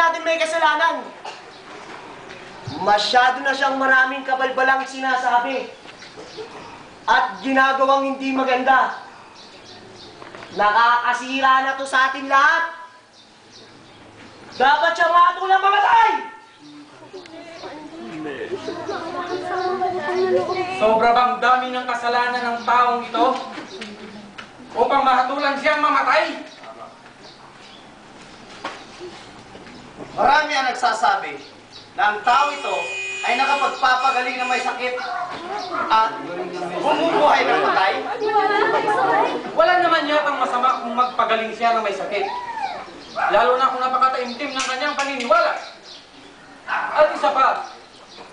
natin may kasalanan. Masyado na siyang maraming kabalbalang sinasabi at ginagawang hindi maganda. Nakakasira na to sa atin lahat. Dapat siya matulang mamatay! Sobra bang dami ng kasalanan ng taong ito upang mahatulan siyang mamatay? Marami ang nagsasabi na ang tao ito ay nakapagpapagaling na may sakit at bumubuhay ng patay. Wala naman yatang masama kung magpagaling siya ng may sakit. Lalo na kung napakataimtim ng kanyang paniniwala. At isa pa,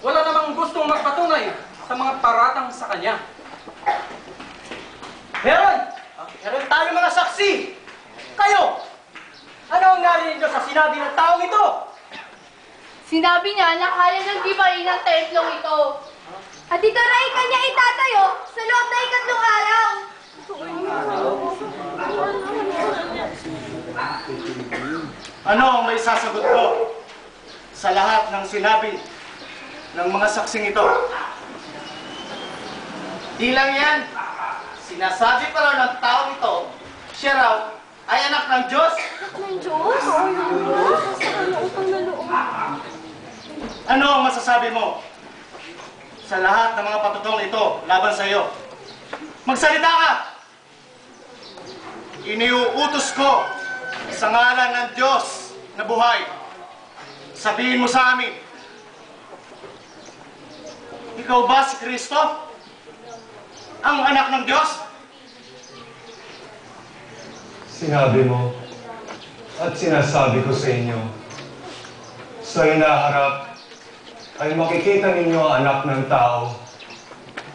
wala namang gustong magpatunay sa mga paratang sa kanya. Meron tayo mga saksi! Kayo! Ano ang narinig nyo sa sinabi ng taong ito? Sinabi niya na kaya ng gibain ng templong ito. At ito na kanya itatayo sa loob na 3 araw. Ano ang may sasagot ko sa lahat ng sinabi ng mga saksing ito? Di lang yan. Sinasabi pa raw ng taong ito, siya raw ay anak ng Diyos. Ng Diyos? Ano ang masasabi mo sa lahat ng mga patutong ito laban sa iyo? Magsalita ka! Iniuutos ko sa ngalan ng Diyos na buhay. Sabihin mo sa amin, ikaw ba si Kristo? Ang anak ng Diyos? Sinabi mo at sinasabi ko sa inyo, sa hinaharap ay makikita ninyo ang anak ng tao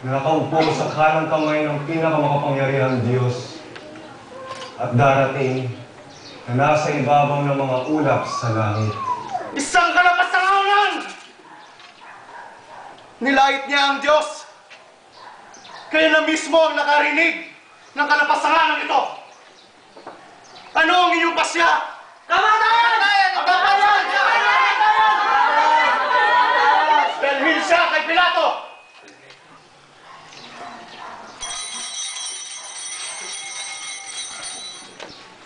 na nakaupo sa kanang kamay ng pinakamakapangyarihang Diyos at darating na nasa ibabaw ng mga ulap sa langit. Isang kalapasangalan! Nilait niya ang Diyos. Kayo na mismo ang nakarinig ng kalapasangalan ito. Ano ang inyong pasya? Tama